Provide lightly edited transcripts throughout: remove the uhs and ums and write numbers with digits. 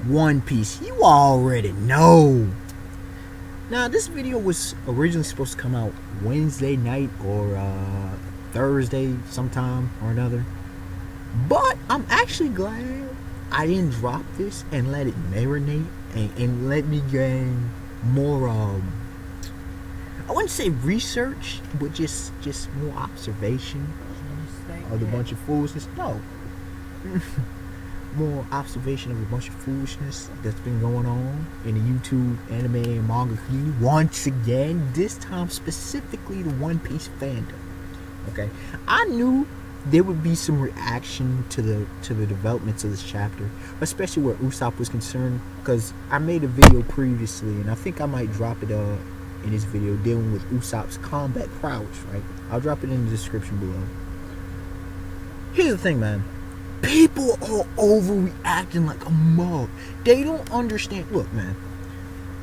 One Piece. You already know. Now, this video was originally supposed to come out Wednesday night or Thursday sometime or another. But I'm actually glad I didn't drop this and let it marinate and let me gain more, I wouldn't say research, but just more observation of a bunch of foolishness. No. More observation of a bunch of foolishness that's been going on in the YouTube anime and manga community. Once again, this time specifically the One Piece fandom. Okay, I knew there would be some reaction to the developments of this chapter, especially where Usopp was concerned, because I made a video previously, and I think I might drop it in this video dealing with Usopp's combat prowess. Right, I'll drop it in the description below. Here's the thing, man. People are overreacting like a mug. They don't understand. Look, man.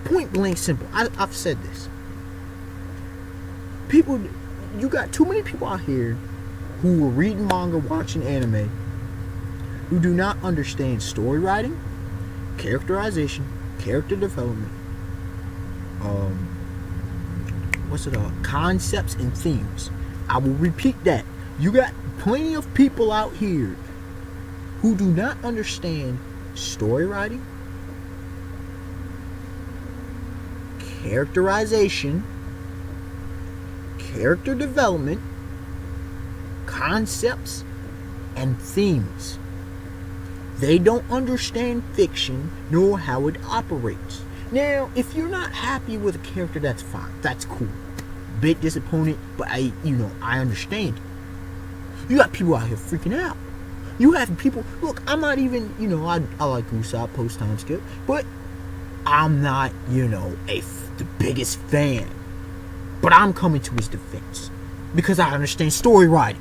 Point blank simple. I've said this. People, you got too many people out here who are reading manga, watching anime, who do not understand story writing, characterization, character development, concepts and themes. I will repeat that. You got plenty of people out here who do not understand story writing, characterization, character development, concepts, and themes. They don't understand fiction nor how it operates. Now, if you're not happy with a character, that's fine. That's cool. Bit disappointed, but I understand. You got people out here freaking out. You have people, look, I'm not even, I like Usopp post time skip, but I'm not, the biggest fan. But I'm coming to his defense because I understand story writing.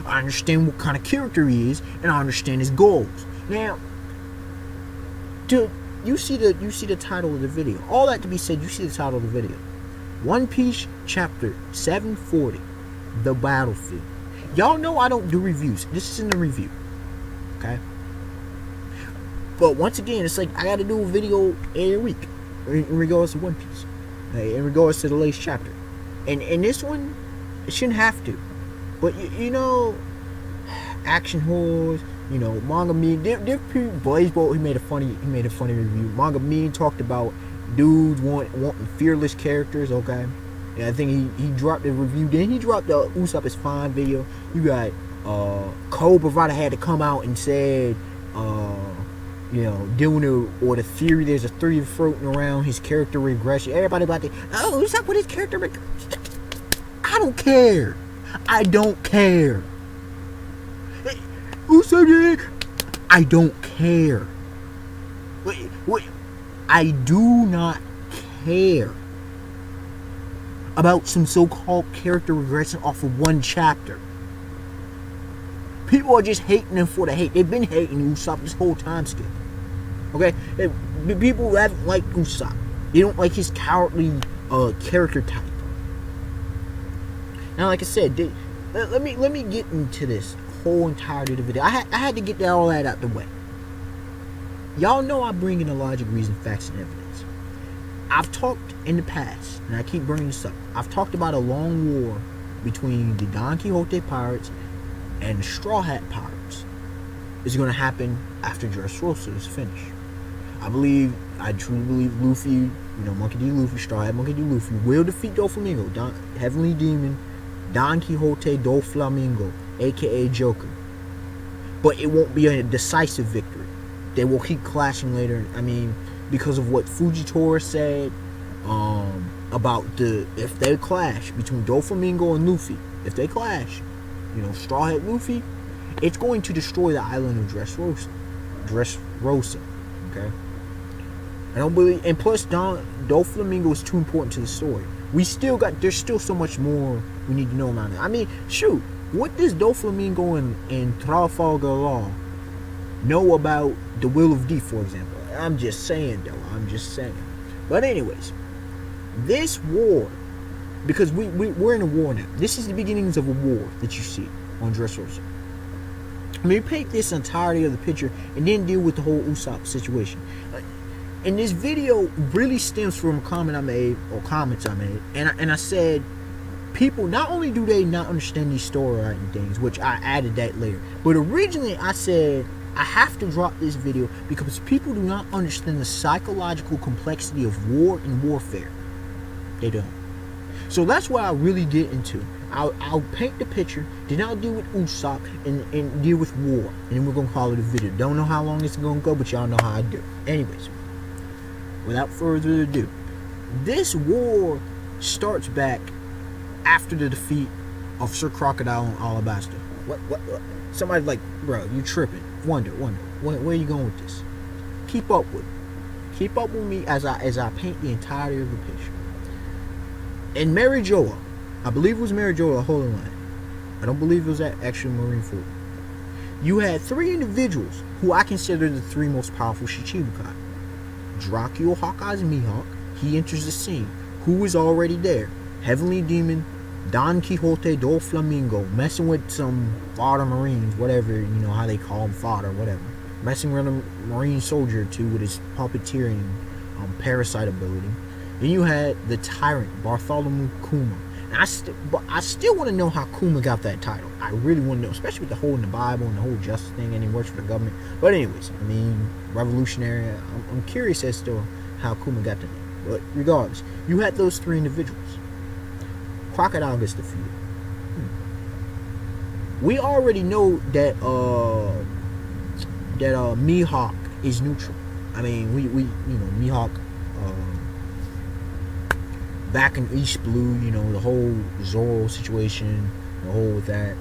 I understand what kind of character he is, and I understand his goals. Now, dude, you see the title of the video. All that to be said, you see the title of the video. One Piece Chapter 740, The Battlefield. Y'all know I don't do reviews. This isn't a review. Okay? But once again, it's like I gotta do a video every week in regards to One Piece. In regards to the latest chapter. And this one, it shouldn't have to. But Action Horse, Manga Mean, different people, Blazeball, he made a funny review. Manga Mean talked about dudes wanting fearless characters, okay? Yeah, I think he dropped a review. Then he dropped the Usopp is Fine video. You got Cobra Rider had to come out and said, the theory. There's a theory floating around his character regression. Everybody about to, Usopp with his character regression. I don't care. I don't care. Usopp, I don't care. Wait. I do not care about some so-called character regression off of one chapter. People are just hating him for the hate. They've been hating Usopp this whole time skip. Okay? People haven't liked Usopp. They don't like his cowardly character type. Now, like I said, let me get into this whole entirety of the video. I had to get all that out the way. Y'all know I bring in the logic, reason, facts, and evidence. I've talked in the past, and I keep bringing this up. I've talked about a long war between the Don Quixote pirates and the Straw Hat pirates. It's going to happen after Dressrosa is finished. I truly believe Luffy, Monkey D. Luffy, Straw Hat Monkey D. Luffy will defeat Doflamingo, Heavenly Demon, Don Quixote Doflamingo, aka Joker. But it won't be a decisive victory. They will keep clashing later. I mean, because of what Fujitora said about if they clash between Doflamingo and Luffy, if they clash, Straw Hat Luffy, it's going to destroy the island of Dressrosa. Okay? I don't believe, and plus Doflamingo is too important to the story. There's still so much more we need to know about it. I mean, shoot, what does Doflamingo and Trafalgar Law know about the Will of D, for example? I'm just saying, though. But anyways, this war, because we're in a war now. This is the beginnings of a war that you see on Dressrosa. Let me paint this entirety of the picture and then deal with the whole Usopp situation. And this video really stems from a comment I made, or comments I made, and I said, people, not only do they not understand these story writing things, which I added that later, but originally I said I have to drop this video because people do not understand the psychological complexity of war and warfare. They don't. So that's what I really get into. I'll paint the picture, then I'll deal with Usopp and deal with war, and then we're gonna call it a video. Don't know how long it's gonna go, but y'all know how I do. Anyways, without further ado, this war starts back after the defeat of Sir Crocodile on Alabasta. What? Somebody's like, bro, you tripping. Wonder. Where are you going with this? Keep up with me. Keep up with me as I paint the entirety of the picture. In Marijoa, I believe it was Marijoa Holy Land. I don't believe it was actually Marineford. You had three individuals who I consider the three most powerful Shichibukai. Dracula Hawkeye's Mihawk, he enters the scene. Who is already there? Heavenly Demon, Don Quixote do Flamingo, messing with some fodder marines, whatever, you know how they call them, fodder, whatever. Messing with a marine soldier too with his puppeteering parasite ability. Then you had the tyrant, Bartholomew Kuma. And I still want to know how Kuma got that title. I really want to know, especially with the whole in the Bible and the whole justice thing, and he works for the government. But anyways, I mean, revolutionary. I'm curious as to how Kuma got the name. But regardless, you had those three individuals. Crocodile gets defeated. We already know that Mihawk is neutral. I mean, we you know, Mihawk back in East Blue, you know, the whole Zoro situation, the whole with that,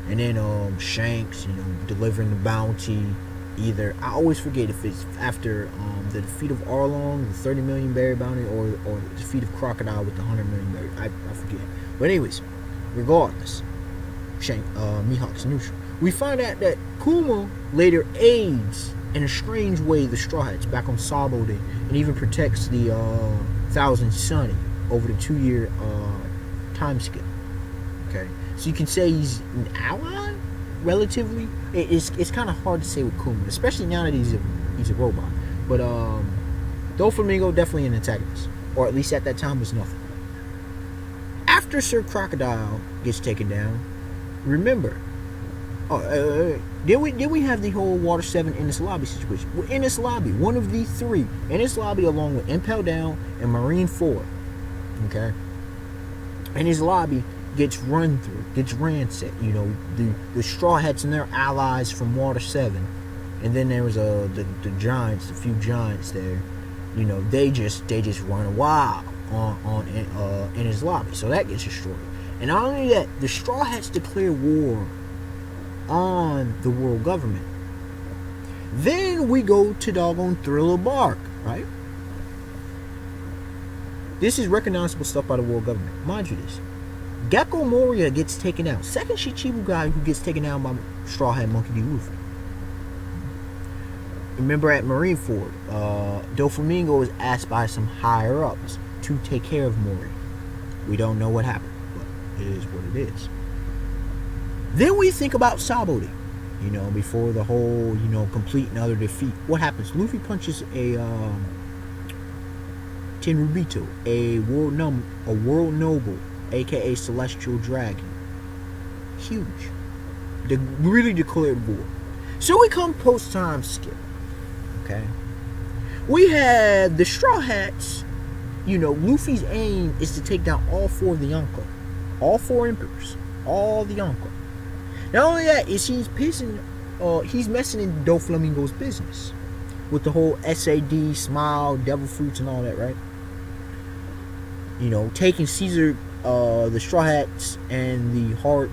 and then Shanks, you know, delivering the bounty. Either, I always forget if it's after the defeat of Arlong, the 30 million berry bounty, or the defeat of Crocodile with the 100 million berry. I forget. But anyways, regardless, Mihawk's neutral. We find out that Kuma later aids in a strange way the Straw Hats back on Sabo Day, and even protects the Thousand Sunny over the 2-year time scale. Okay, so you can say he's an ally, relatively. It's kind of hard to say with Kuma, especially now that he's a robot. But Doflamingo definitely an antagonist, or at least at that time was nothing. After Sir Crocodile gets taken down, remember, then we have the whole Water 7 Enies Lobby situation. Enies Lobby, one of the three, Enies Lobby along with Impel Down and Marineford. Okay, Enies Lobby gets ran ransacked. You know, the Straw Hats and their allies from Water 7, and then there was the giants, a few giants there. You know, they just run wild on Enies Lobby, so that gets destroyed. And not only that, the Straw Hats declare war on the world government. Then we go to doggone Thriller Bark, right? This is recognizable stuff by the world government. Mind you this. Gecko Moria gets taken out. Second Shichibukai who gets taken out by Straw Hat Monkey D. Luffy. Remember at Marineford, Doflamingo is asked by some higher ups to take care of Moria. We don't know what happened, but it is what it is. Then we think about Sabo Day. You know, before the whole, you know, complete and utter defeat. What happens? Luffy punches a Tenryubito, a world noble, aka Celestial Dragon. Huge. They really declared war. So we come post-time skip. Okay. We have the Straw Hats. You know, Luffy's aim is to take down all four of the Yonko. All four Emperors. All the Yonko. Not only that, is he's messing in Doflamingo's business. With the whole SAD, Smile, Devil Fruits and all that, right? You know, taking Caesar, the Straw Hats and the Heart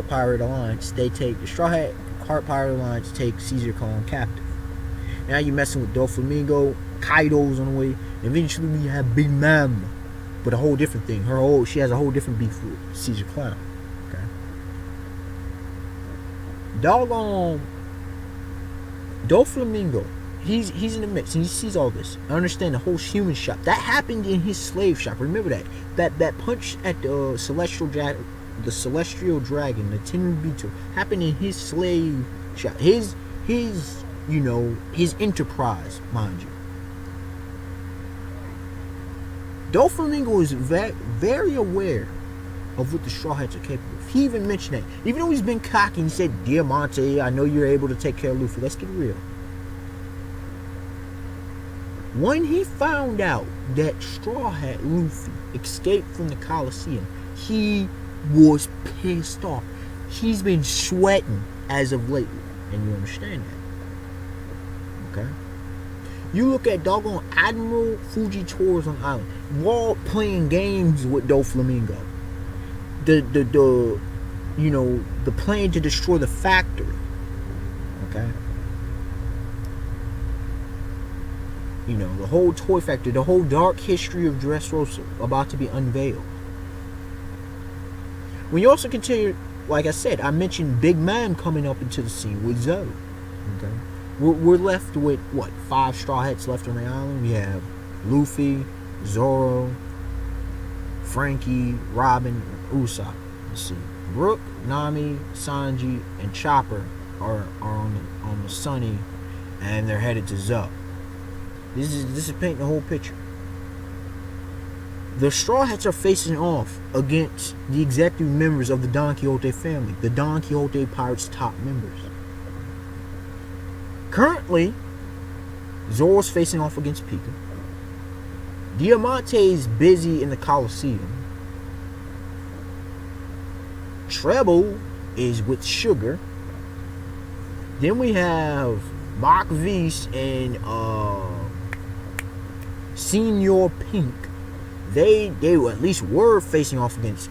Pirate Alliance, they take the Straw Hat Heart Pirate Alliance take Caesar Khan captive. Now you're messing with Doflamingo, Kaido's on the way, and eventually we have Big Mom, but a whole different thing. She has a whole different beef with Caesar Clown. Okay. Doggone Doflamingo. He's in the mix and he sees all this. I understand the whole human shop. That happened in his slave shop. Remember that. That punch at the Celestial the Celestial Dragon, the Tenru Beetle, happened in his slave shop, his his enterprise, mind you. Doflamingo is very aware of what the Straw Hats are capable of. He even mentioned that. Even though he's been cocky, he said, Diamante, I know you're able to take care of Luffy. Let's get real. When he found out that Straw Hat Luffy escaped from the Coliseum, he was pissed off. He's been sweating as of lately. And you understand that. Okay? You look at doggone Admiral Fujitori's on the island. Walt playing games with Doflamingo. The plan to destroy the factory. Okay? The whole toy factory, the whole dark history of Dressrosa about to be unveiled. When you also continue, like I said, I mentioned Big Mom coming up into the scene with Zoe. Okay? We're left with, 5 Straw Hats left on the island? We have Luffy, Zoro, Frankie, Robin, and Usopp. Let's see. Brook, Nami, Sanji, and Chopper are on the Sunny, and they're headed to Zoe. This is painting the whole picture. The Straw Hats are facing off against the executive members of the Don Quixote family, the Don Quixote Pirates' top members. Currently, Zoro's facing off against Pika. Diamante's busy in the Coliseum. Treble is with Sugar. Then we have Mach Vise and Senor Pink. They at least were facing off against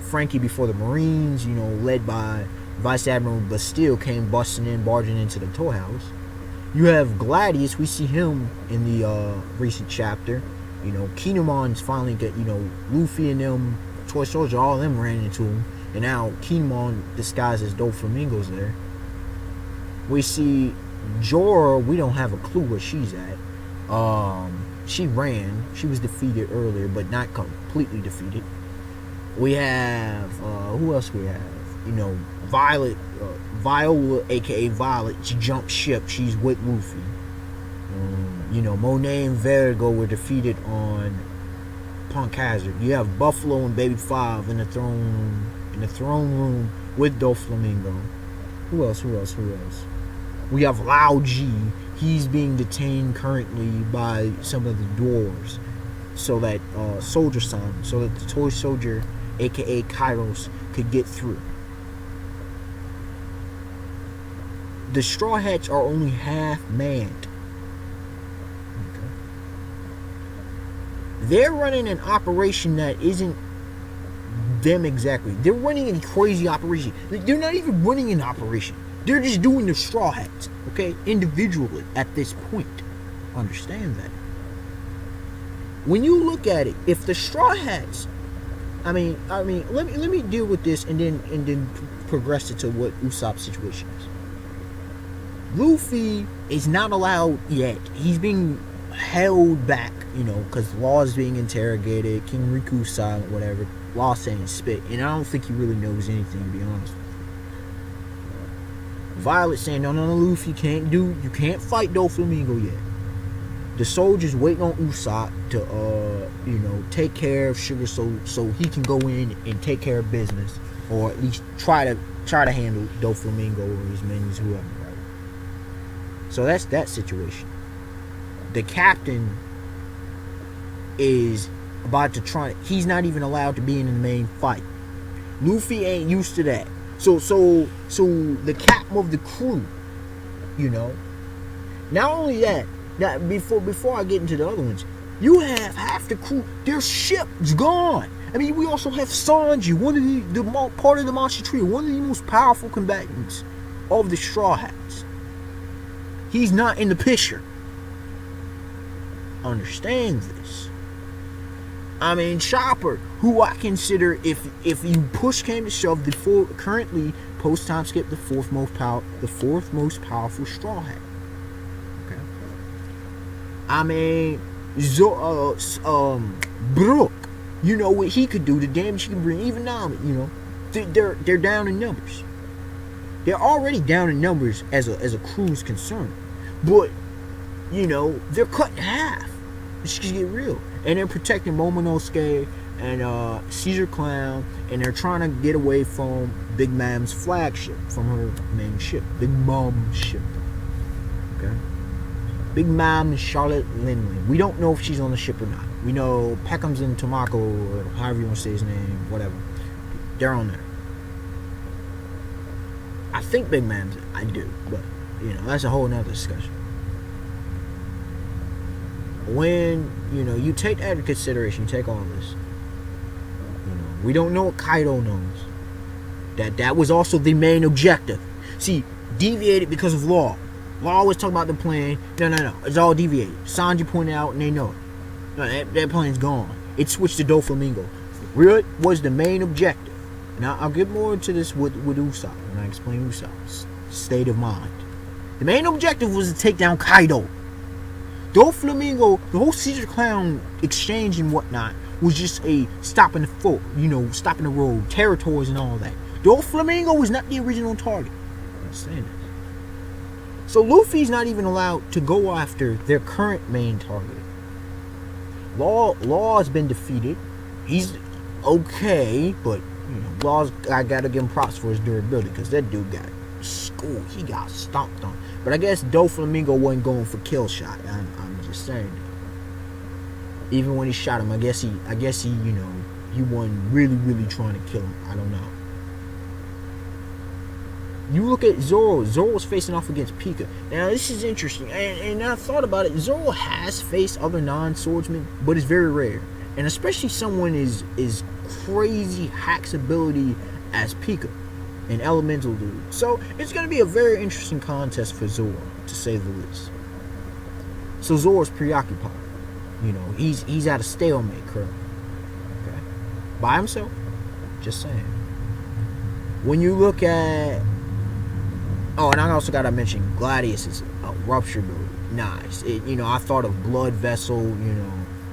Frankie before the Marines, led by Vice Admiral Bastille came barging into the toy house. You have Gladius, we see him in the recent chapter. Kinemon's finally got, Luffy and them, Toy Soldier, all of them ran into him. And now Kinemon disguised as Doflamingo's there. We see Jorah, we don't have a clue where she's at. She ran. She was defeated earlier, but not completely defeated. We have, who else we have? Violet, Viola, aka Violet, she jumped ship. She's with Luffy. Monet and Vertigo were defeated on Punk Hazard. You have Buffalo and Baby Five in the throne room with Doflamingo. Who else? We have Lao G. He's being detained currently by some of the dwarves, so that so that the Toy Soldier, aka Kairos, could get through. The Straw Hats are only half manned. Okay. They're running an operation that isn't them exactly. They're running a crazy operation. They're not even running an operation. They're just doing the Straw Hats, okay, individually at this point. Understand that. When you look at it, if the Straw Hats, let me deal with this and then progress it to what Usopp's situation is. Luffy is not allowed yet. He's being held back, because Law is being interrogated. King Riku's silent, whatever. Law saying spit, and I don't think he really knows anything, to be honest. Violet saying, no, Luffy, you can't fight Doflamingo yet. The soldiers waiting on Usopp to, take care of Sugar so he can go in and take care of business, or at least try to handle Doflamingo or his minions, whoever, right? So that's that situation. The captain is about to he's not even allowed to be in the main fight. Luffy ain't used to that. So the captain of the crew, not only that, before I get into the other ones, you have half the crew, their ship's gone. I mean, we also have Sanji, one of the part of the monster trio, one of the most powerful combatants of the Straw Hats. He's not in the picture. Understand this. I mean, Chopper, who I consider, if you push came to shove, currently post time skip the fourth most powerful Straw Hat. Okay. I mean, Brook, what he could do, the damage he can bring, even now, They're down in numbers. They're already down in numbers as a crew is concerned, but they're cut in half. Let's just get real. And they're protecting Momonosuke and Caesar Clown, and they're trying to get away from Big Mom's flagship, from her main ship, Big Mom's ship. Okay. Big Mom is Charlotte Lindley. We don't know if she's on the ship or not. We know Peckham's and Tomako, or however you want to say his name, whatever. They're on there. I think Big Mom's. I do, but that's a whole nother discussion. When you take that into consideration, you take all this. We don't know what Kaido knows. That was also the main objective. See, deviated because of Law. Law always talk about the plan. No. It's all deviated. Sanji pointed out, and they know it. No, that plan's gone. It switched to Doflamingo. What was the main objective? Now I'll get more into this with Usopp when I explain Usopp's state of mind. The main objective was to take down Kaido. Doflamingo, the whole Caesar Clown exchange and whatnot was just a stop in the foot, stop in the road, territories and all that. Doflamingo was not the original target. Understand that. So Luffy's not even allowed to go after their current main target. Law has been defeated. He's okay, but I gotta give him props for his durability, because that dude got schooled. He got stomped on. But I guess Doflamingo wasn't going for kill shot. I'm just saying. Even when he shot him, I guess he wasn't really trying to kill him. I don't know. You look at Zoro. Zoro was facing off against Pika. Now this is interesting, and I thought about it. Zoro has faced other non-swordsmen, but it's very rare, and especially someone is crazy hacks ability as Pika, an elemental dude. So it's going to be a very interesting contest for Zoro, to say the least. So Zoro's preoccupied. He's at a stalemate currently. Okay, by himself. Just saying. When you look at and I also gotta mention Gladius's rupture ability. Nice. I thought of blood vessel.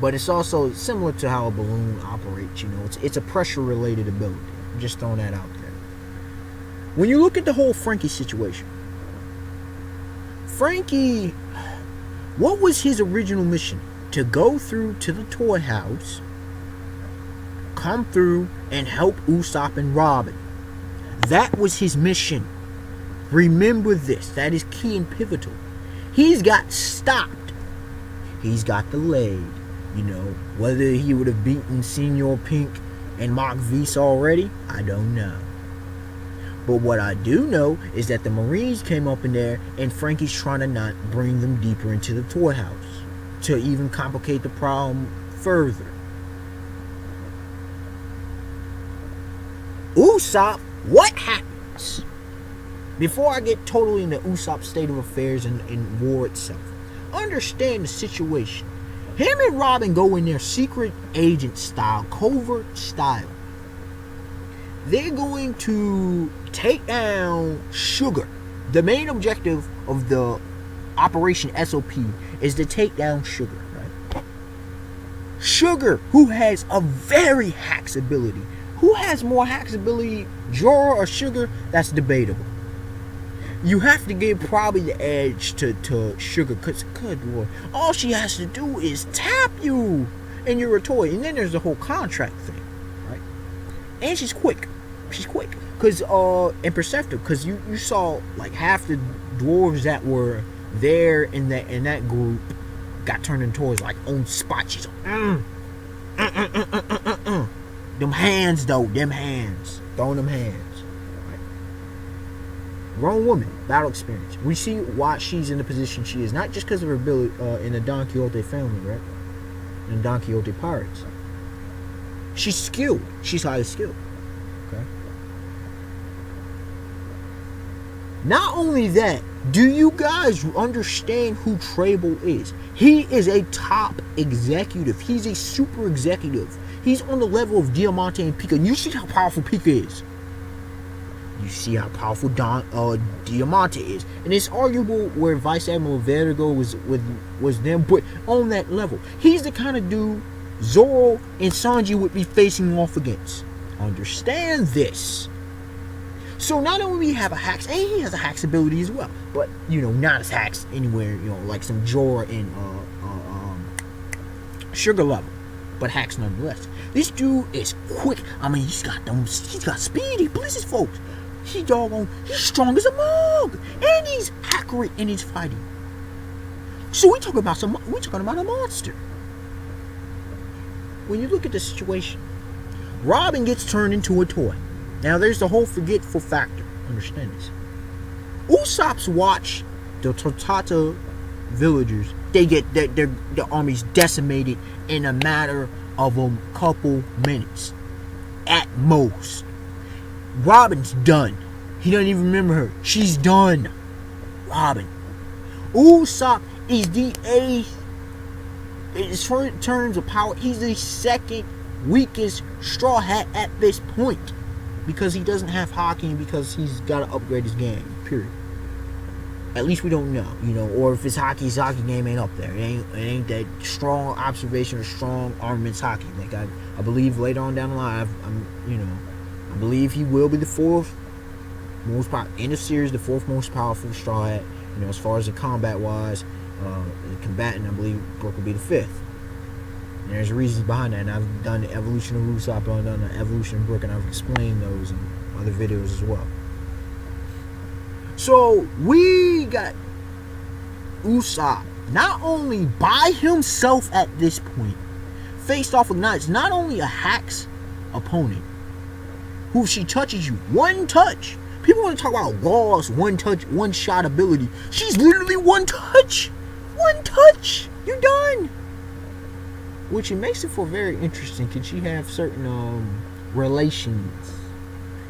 But it's also similar to how a balloon operates. It's a pressure related ability. I'm just throwing that out there. When you look at the whole Frankie situation, Frankie, what was his original mission? To go through to the toy house, come through and help Usopp and Robin. That was his mission. Remember this. That is key and pivotal. He's got stopped. He's got delayed. Whether he would have beaten Senor Pink and Mock Visa already, I don't know. But what I do know is that the Marines came up in there, and Frankie's trying to not bring them deeper into the toy house, to even complicate the problem further. Usopp, what happens? Before I get totally into Usopp's state of affairs and war itself, understand the situation. Him and Robin go in their secret agent style, covert style. They're going to take down Sugar. The main objective of the Operation SOP is to take down Sugar, right? Sugar, who has a very hacks ability. Who has more hacks ability, Zoro or Sugar? That's debatable. You have to give probably the edge to Sugar, because, good lord, all she has to do is tap you and you're a toy. And then there's the whole contract thing, right? And she's quick. Because, and perceptive, because you saw like half the dwarves that were there in that group got turned into toys like on spot. She's like, them hands though, throwing them hands. Grown woman, battle experience. We see why she's in the position she is, not just because of her ability in the Don Quixote family, right? In Don Quixote pirates. She's skilled. She's highly skilled. Okay. Not only that, do you guys understand who Trable is? He is a top executive. He's a super executive. He's on the level of Diamante and Pika. And you see how powerful Pika is. You see how powerful Diamante is, and it's arguable where Vice Admiral Vertigo was them, but on that level, he's the kind of dude Zoro and Sanji would be facing off against. Understand this. So not only we have a hacks, and he has a hacks ability as well, but not as hacks anywhere, like some Jorah and Sugar level, but hacks nonetheless. This dude is quick. I mean, he's got speed. He blitzes folks. He's strong as a mug, and he's accurate in his fighting. So we're talking about a monster. When you look at the situation, Robin gets turned into a toy. Now there's the whole forgetful factor. Understand this. Usopp's watch the Totata villagers. They get their armies decimated in a matter of a couple minutes, at most. Robin's done. He doesn't even remember her. She's done. Robin. Usopp is the eighth. In terms of power, he's the second weakest Straw Hat at this point, because he doesn't have Haki, because he's got to upgrade his game. Period. At least we don't know, or if his Haki game ain't up there. It ain't that strong observation or strong armaments Haki. Like I believe later on down the line, I believe he will be the fourth most in the series, the fourth most powerful Straw Hat. As far as the combat wise, the combatant, I believe Brook will be the fifth. And there's reasons behind that, and I've done the evolution of Usopp, I've done the evolution of Brook, and I've explained those in other videos as well. So we got Usopp not only by himself at this point, faced off with Knights, not only a hacks opponent, who if she touches you, one touch. People want to talk about Law's one touch, one shot ability. She's literally one touch. One touch. You're done. Which it makes it for very interesting. Can she have certain relations?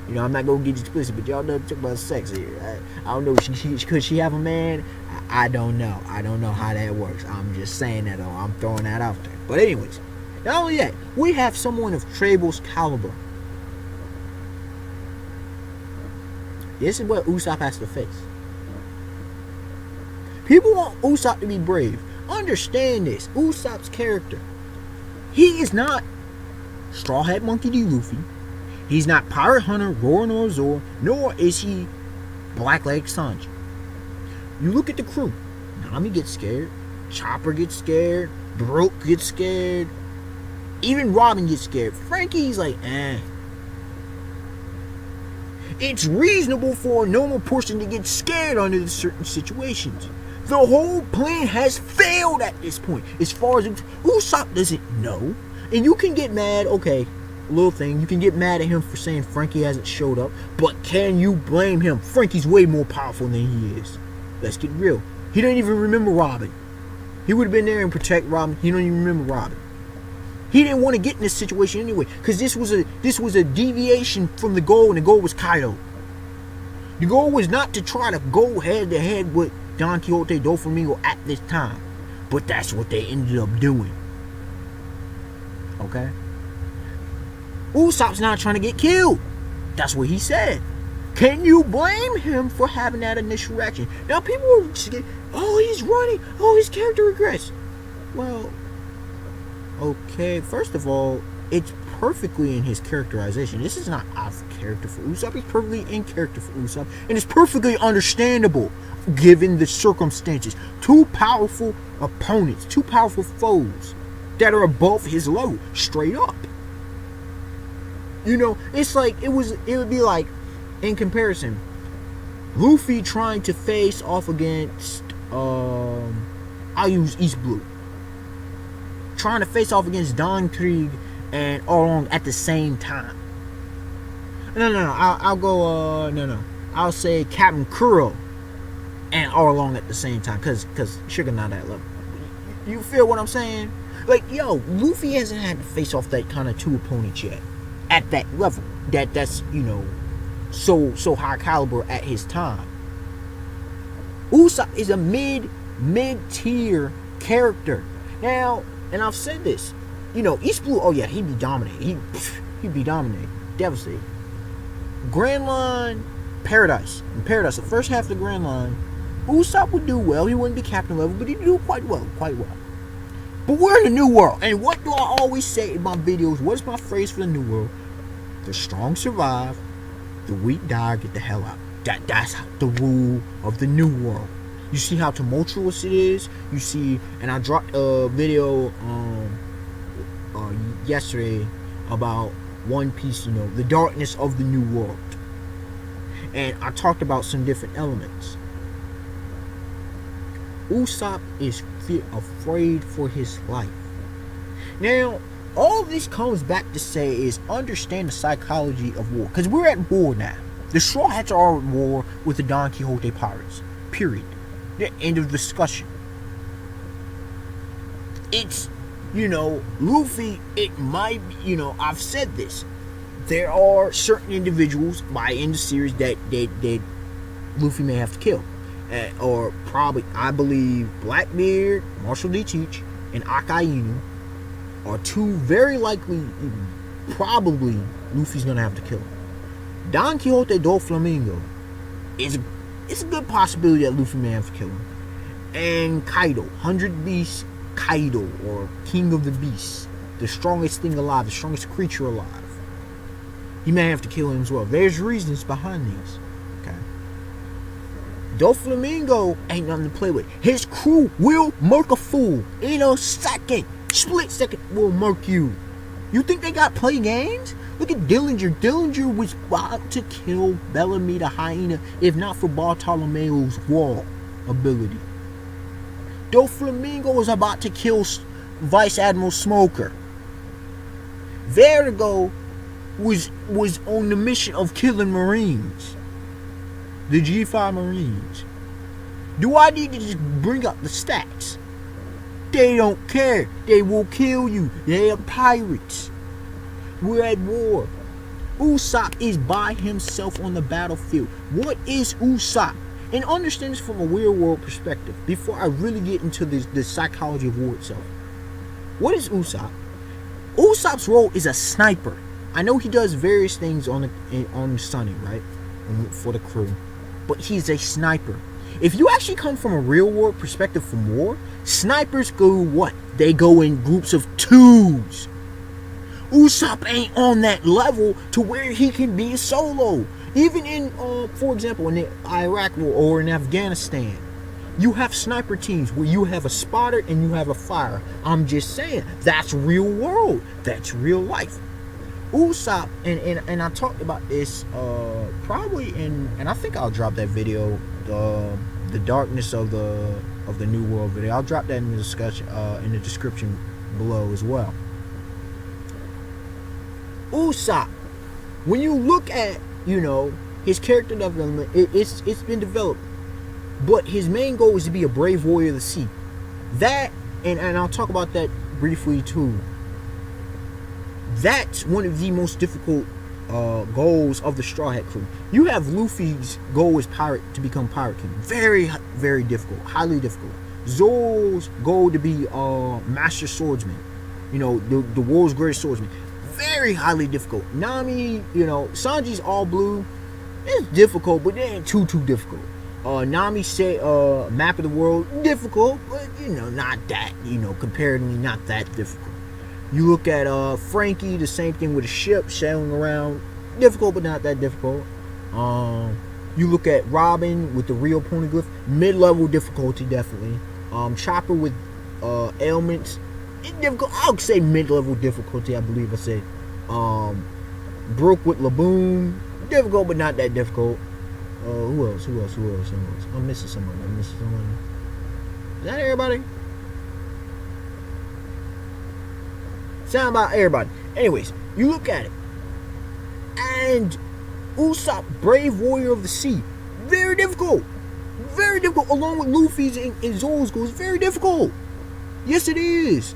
I'm not gonna get explicit, but y'all know talk about sex here. I don't know. Could she have a man? I don't know. I don't know how that works. I'm just saying that. I'm throwing that out there. But anyways, not only that, we have someone of Treble's caliber. This is what Usopp has to face. People want Usopp to be brave. Understand this. Usopp's character. He is not Straw Hat Monkey D. Luffy. He's not Pirate Hunter Roronoa Zoro. Nor is he Blackleg Sanji. You look at the crew. Nami gets scared. Chopper gets scared. Brook gets scared. Even Robin gets scared. Frankie's like, eh. It's reasonable for a normal person to get scared under certain situations. The whole plan has failed at this point. As far as Usopp doesn't know. And you can get mad, okay, little thing. You can get mad at him for saying Frankie hasn't showed up. But can you blame him? Frankie's way more powerful than he is. Let's get real. He don't even remember Robin. He would have been there and protect Robin. He don't even remember Robin. He didn't want to get in this situation anyway, because this was a deviation from the goal, and the goal was Kaido. The goal was not to try to go head to head with Don Quixote Doflamingo at this time, but that's what they ended up doing. Okay? Usopp's not trying to get killed. That's what he said. Can you blame him for having that initial reaction? Now people are just oh, he's running. Oh, his character regrets. Well, okay, first of all, it's perfectly in his characterization. This is not out of character for Usopp. It's perfectly in character for Usopp. And it's perfectly understandable given the circumstances. Two powerful opponents, two powerful foes that are above his level, straight up. It's like, it would be like, in comparison, Luffy trying to face off against, I'll use East Blue. Trying to face off against Don Krieg and Arlong at the same time. No. I'll go. No. I'll say Captain Kuro and Arlong at the same time, cause Sugar not that level. You feel what I'm saying? Like, yo, Luffy hasn't had to face off that kind of two opponents yet at that level. That's so high caliber at his time. Usopp is a mid-tier character now. And I've said this, East Blue, oh yeah, he'd be dominated. He'd be dominated, devastated. Grand Line, Paradise. In Paradise, the first half of the Grand Line, Usopp would do well. He wouldn't be captain level, but he'd do quite well. But we're in the new world. And what do I always say in my videos? What is my phrase for the new world? The strong survive, the weak die, get the hell out. That's the rule of the new world. You see how tumultuous it is. You see, and I dropped a video yesterday about One Piece. You know, the darkness of the new world, and I talked about some different elements. Usopp is afraid for his life. Now, all this comes back to say is understand the psychology of war, because we're at war now. The Straw Hats are at war with the Don Quixote pirates. Period. The end of discussion. It's, Luffy, it might, I've said this. There are certain individuals by end of series that Luffy may have to kill. Or probably, I believe, Blackbeard, Marshall D. Teach, and Akainu are two very likely, probably, Luffy's going to have to kill. Don Quixote Doflamingo is a good possibility that Luffy may have to kill him. And Kaido, 100 Beast Kaido, or King of the Beasts, the strongest thing alive, the strongest creature alive. He may have to kill him as well. There's reasons behind these. Okay. Doflamingo ain't nothing to play with. His crew will murk a fool in a second. Split second will murk you. You think they got play games? Look at Dillinger. Dillinger was about to kill Bellamy the hyena if not for Bartolomeo's wall ability. Doflamingo was about to kill Vice Admiral Smoker. Vertigo was on the mission of killing Marines. The G5 Marines. Do I need to just bring up the stats? They don't care. They will kill you. They are pirates. We're at war. Usopp is by himself on the battlefield. What is Usopp? And understand this from a real world perspective before I really get into the psychology of war itself. What is Usopp? Usopp's role is a sniper. I know he does various things on Sunny, right? For the crew. But he's a sniper. If you actually come from a real world perspective from war, snipers go what? They go in groups of twos. Usopp ain't on that level to where he can be a solo. Even in, for example, in the Iraq war or in Afghanistan, you have sniper teams where you have a spotter and you have a fire. I'm just saying, that's real world. That's real life. Usopp, and I talked about this probably and I think I'll drop that video, the darkness of the new world video. I'll drop that in the discussion in the description below as well. Usopp, when you look at his character development, it's been developed, but his main goal is to be a brave warrior of the sea. That and I'll talk about that briefly too. That's one of the most difficult goals of the Straw Hat crew. You have Luffy's goal is to become Pirate King. Very, very difficult. Highly difficult. Zoro's goal to be Master Swordsman. The world's greatest swordsman. Very highly difficult. Nami, Sanji's all blue. It's difficult, but it ain't too difficult. Nami said map of the world, difficult, but not that, comparatively not that difficult. You look at Frankie, the same thing with a ship sailing around, difficult but not that difficult. You look at Robin with the real poneglyph, mid-level difficulty definitely. Chopper with ailments, difficult. I would say mid-level difficulty. I believe I said. Brook with Laboon, difficult but not that difficult. Who else? I'm missing someone. Is that everybody? Sound about everybody. Anyways, you look at it. And Usopp, brave warrior of the sea. Very difficult. Very difficult. Along with Luffy's and Zoro's goals. Very difficult. Yes, it is.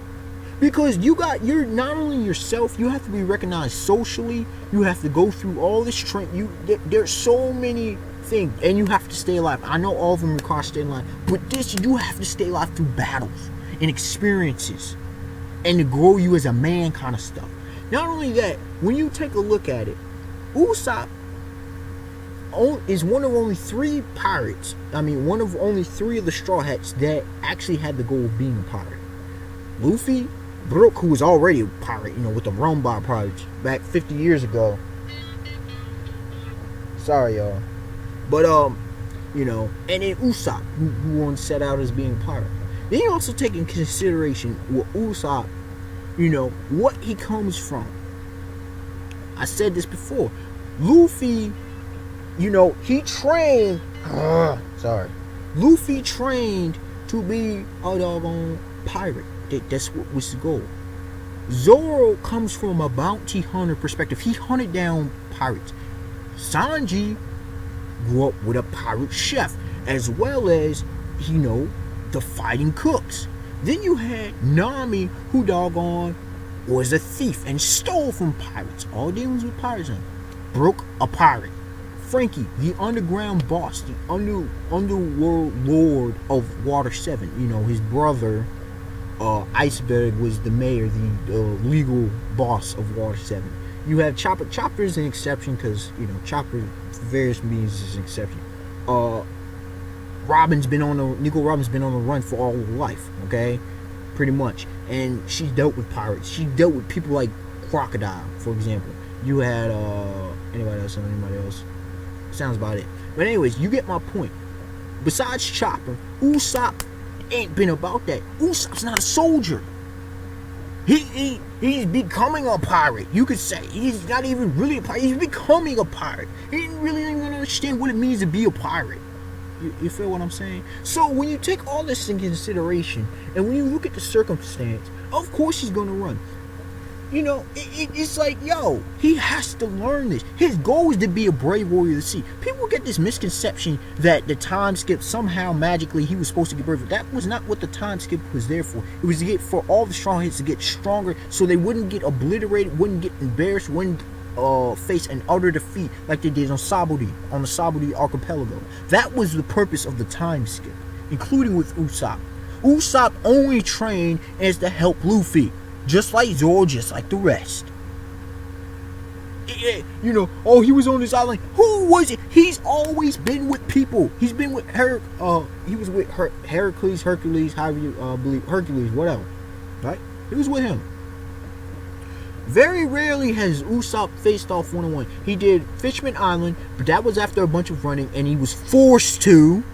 Because you're not only yourself, you have to be recognized socially. You have to go through all this training. There's so many things. And you have to stay alive. I know all of them require staying alive. But this, you have to stay alive through battles and experiences. And to grow you as a man kind of stuff. Not only that, when you take a look at it, Usopp is one of only three pirates. One of only three of the Straw Hats that actually had the goal of being a pirate. Luffy, Brook, who was already a pirate, with the Rumbar pirates back 50 years ago, Sorry, y'all. But you know, and then Usopp, who once set out as being a pirate. Then you also take in consideration what Usopp, you know, what he comes from. I said this before. Luffy, you know, he trained. Sorry. Luffy trained to be a doggone pirate. That's what was the goal. Zoro comes from a bounty hunter perspective. He hunted down pirates. Sanji grew up with a pirate chef, as well as, you know, the fighting cooks. Then you had Nami, who doggone was a thief and stole from pirates. All dealings with pirates. Broke a pirate. Frankie, the underground boss, the underworld lord of Water 7. You know, his brother, Iceberg, was the mayor, the legal boss of Water 7. You have Chopper. Chopper is an exception because, you know, Chopper, for various means, is an exception. Nico Robin's been on the run for all of life, okay? Pretty much. And she dealt with pirates. She dealt with people like Crocodile, for example. You had, anybody else? Sounds about it. But anyways, you get my point. Besides Chopper, Usopp ain't been about that. Usopp's not a soldier. He's becoming a pirate. You could say he's not even really a pirate. He's becoming a pirate. He didn't really even understand what it means to be a pirate. You feel what I'm saying? So when you take all this in consideration, and when you look at the circumstance, of course he's gonna run. You know, it's like, yo, he has to learn this. His goal is to be a brave warrior of the sea. People get this misconception that the time skip, somehow magically he was supposed to get brave. That was not what the time skip was there for. It was to get, for all the strong hits to get stronger, so they wouldn't get obliterated, wouldn't get embarrassed, wouldn't face an utter defeat like they did on the Sabaody archipelago. That was the purpose of the time skip, including with Usopp. Usopp only trained as to help Luffy. Just like Zoro, just like the rest. You know, oh, he was on this island. Who was it? He's always been with people. He's been with he was with Hercules, however you believe, Hercules, whatever. Right? He was with him. Very rarely has Usopp faced off one-on-one. He did Fishman Island, but that was after a bunch of running, and he was forced to.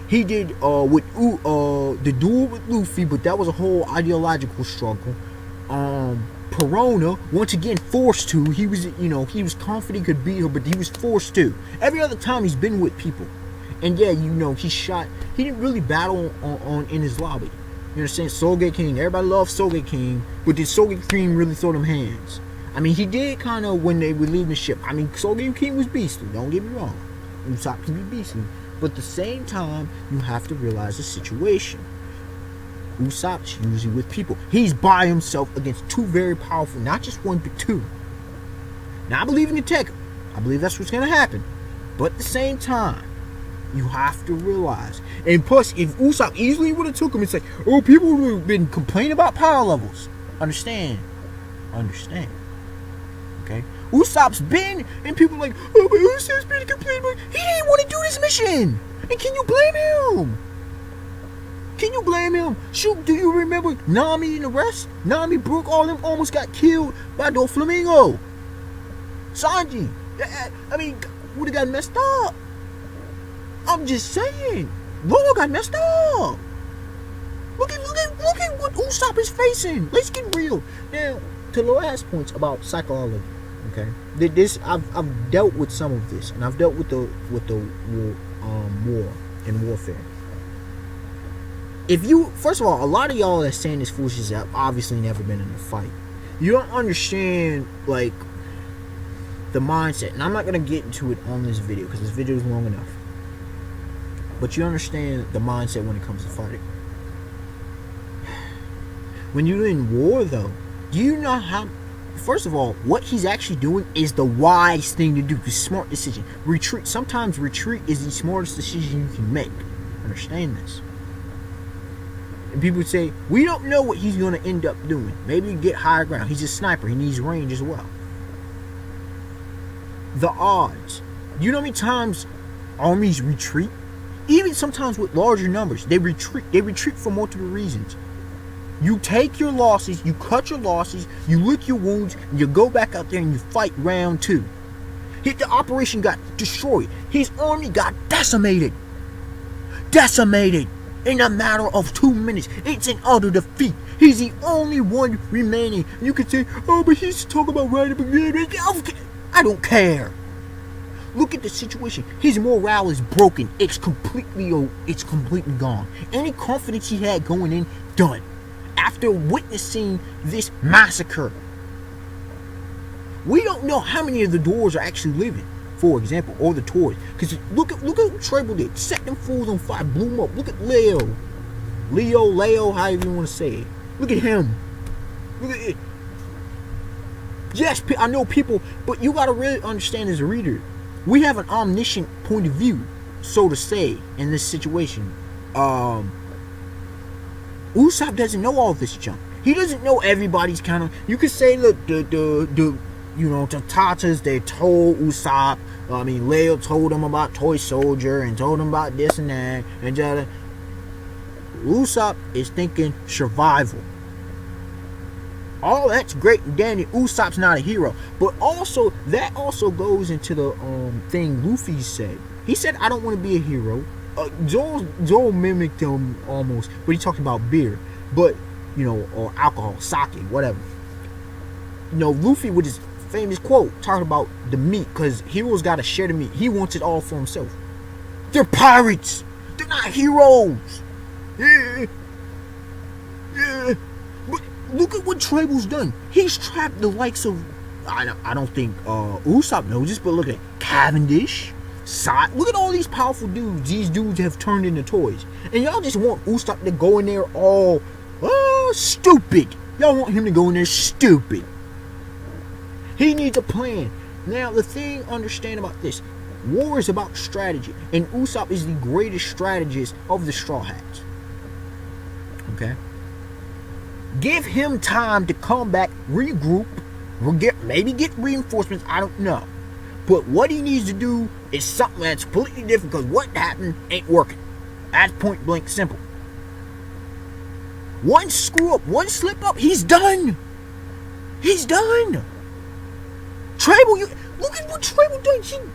He did the duel with Luffy, but that was a whole ideological struggle. Perona, once again forced to. He was, you know, he was confident he could beat her, but he was forced to. Every other time he's been with people. And yeah, you know, he didn't really battle on in his lobby. You understand? Soulgate King, everybody loves Soulgate King, but did Soulgate King really throw them hands? I mean, he did kind of when they were leaving the ship. I mean, Soulgate King was beastly, don't get me wrong. Usopp can be beastly. But at the same time, you have to realize the situation. Usopp's usually with people. He's by himself against two very powerful, not just one, but two. Now, I believe in the tech. I believe that's what's going to happen. But at the same time, you have to realize. And plus, if Usopp easily would have took him, it's like, oh, people would have been complaining about power levels. Understand. Okay? Usopp's been, and people are like, oh, but Usopp's been complaining about, he didn't want to do this mission. And can you blame him? Can you blame him? Shoot, do you remember Nami and the rest? Nami, Brook, all them almost got killed by Doflamingo. Sanji, I mean, would have got messed up. I'm just saying, Law got messed up. Look at what Usopp is facing. Let's get real. Now, to the last points about psychology, okay? This I've dealt with some of this, and I've dealt with the war and warfare. If you, first of all, a lot of y'all that's saying this foolishness have obviously never been in a fight. You don't understand, like, the mindset. And I'm not going to get into it on this video because this video is long enough. But you understand the mindset when it comes to fighting. When you're in war, though, do you know how... First of all, what he's actually doing is the wise thing to do. The smart decision. Retreat. Sometimes retreat is the smartest decision you can make. Understand this. And people say, we don't know what he's going to end up doing. Maybe get higher ground. He's a sniper. He needs range as well. The odds. You know how many times armies retreat? Even sometimes with larger numbers, they retreat. They retreat for multiple reasons. You take your losses, you cut your losses, you lick your wounds, and you go back out there and you fight round two. The operation got destroyed. His army got decimated. Decimated in a matter of 2 minutes. It's an utter defeat. He's the only one remaining. You can say, oh, but he's talking about right at the beginning. I don't care. Look at the situation. His morale is broken. It's completely gone. Any confidence he had going in, done. After witnessing this massacre, we don't know how many of the doors are actually living, for example, or the toys. Because look at what Tribal did. Set them fools on fire, blew them up. Look at Leo, however you want to say it. Look at him. Look at it. Yes, I know people, but you gotta really understand as a reader, we have an omniscient point of view, so to say, in this situation. Usopp doesn't know all this junk. He doesn't know everybody's kind of. You could say, look, the Tatas, they told Usopp. Leo told him about Toy Soldier and told him about this and that. And Usopp is thinking survival. All that's great and dandy. Usopp's not a hero, but also that also goes into the thing Luffy said. He said, "I don't want to be a hero." Zoro mimicked him almost, but he talked about beer, but or alcohol, sake, whatever. Luffy with his famous quote talking about the meat, because heroes gotta share the meat. He wants it all for himself. They're pirates. They're not heroes. Yeah. But look at what Traible's done. He's trapped the likes of, I don't think Usopp knows this, but look at Cavendish, look at all these powerful dudes. These dudes have turned into toys, and y'all just want Usopp to go in there all stupid. Y'all want him to go in there stupid. He needs a plan. Now the thing, understand about this, war is about strategy, and Usopp is the greatest strategist of the Straw Hats. Okay, give him time to come back, regroup, maybe get reinforcements. I don't know. But what he needs to do is something that's completely different, because what happened ain't working. That's point blank simple. One screw up, one slip up, he's done. He's done. Tribal, look at what Tribal done.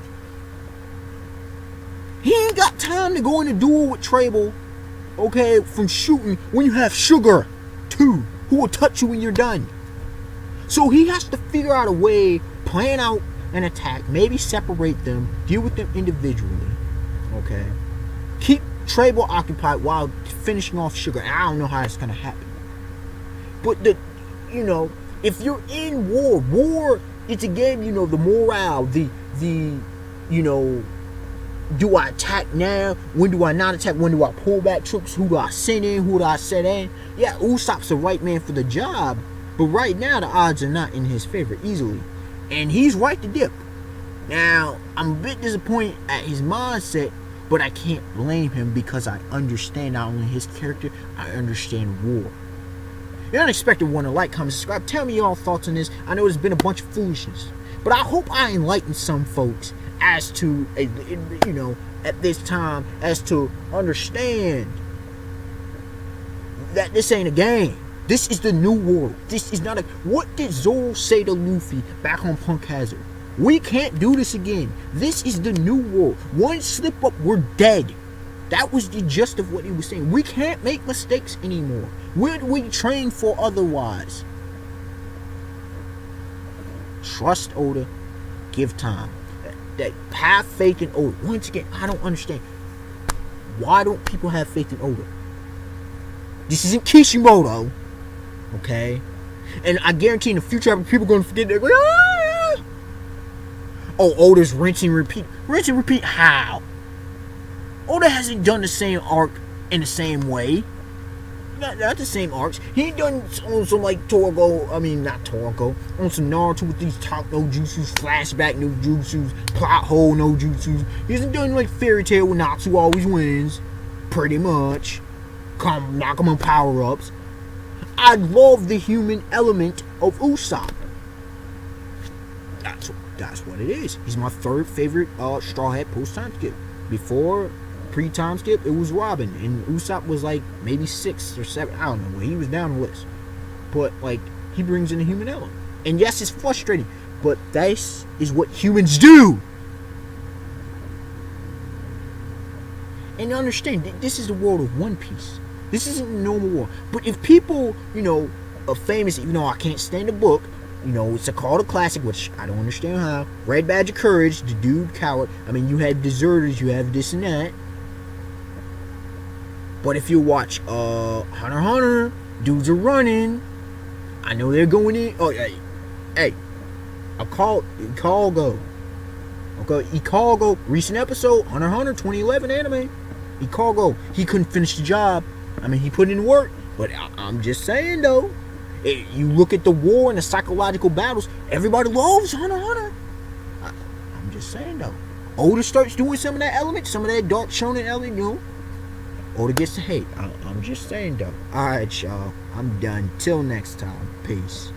He ain't got time to go in a duel with Tribal, okay, from shooting when you have Sugar too, who will touch you when you're done. So he has to figure out a way, plan out an attack, maybe separate them, deal with them individually, okay? Keep Tribal occupied while finishing off Sugar. I don't know how it's gonna happen. But if you're in war, it's a game, the morale, the do I attack now? When do I not attack? When do I pull back troops? Who do I send in? Who do I set in? Yeah, Usopp's the right man for the job, but right now the odds are not in his favor easily. And he's right to dip. Now, I'm a bit disappointed at his mindset, but I can't blame him, because I understand not only his character, I understand war. The Unexpected one to like, comment, subscribe. Tell me your thoughts on this. I know there's been a bunch of foolishness, but I hope I enlighten some folks as to, at this time, as to understand that this ain't a game. This is the new world. This is not a... What did Zoro say to Luffy back on Punk Hazard? We can't do this again. This is the new world. One slip up, we're dead. That was the gist of what he was saying. We can't make mistakes anymore. We train for otherwise. Trust Oda. Give time. That have faith in Oda. Once again, I don't understand. Why don't people have faith in Oda? This isn't Kishimoto. Okay? And I guarantee in the future, people are going to forget. They're going, ah! Oh, Oda's rinse and repeat. Rinse and repeat how? Oda hasn't done the same arc in the same way. Not the same arcs. He ain't done on some like Torgo. Not Torgo. On some Naruto with these top no jutsus, flashback no jutsus, plot hole no jutsus. He hasn't done like Fairy Tail with Natsu always wins. Pretty much. Knock him on power ups. I love the human element of Usopp. That's what it is. He's my third favorite Straw Hat post time skip. Before pre-time skip, it was Robin, and Usopp was like maybe 6 or 7. I don't know. He was down the list, but like he brings in the human element. And yes, it's frustrating. But this is what humans do. And understand, this is the world of One Piece. This isn't a normal world. But if people, are famous, even though I can't stand the book, it's called a classic, which I don't understand how. Red Badge of Courage, the dude coward. I mean, you have deserters, you have this and that. But if you watch Hunter x Hunter, dudes are running. I know they're going in. Oh, hey, Ikago. Okay, Ikago, recent episode, Hunter x Hunter, 2011 anime. Ikago, he couldn't finish the job. I mean, he put in work, but I'm just saying though. You look at the war and the psychological battles, everybody loves Hunter x Hunter. I'm just saying though. Oda starts doing some of that element, some of that dark shonen element, Oda gets the hate. I'm just saying though. Alright, y'all. I'm done. Till next time. Peace.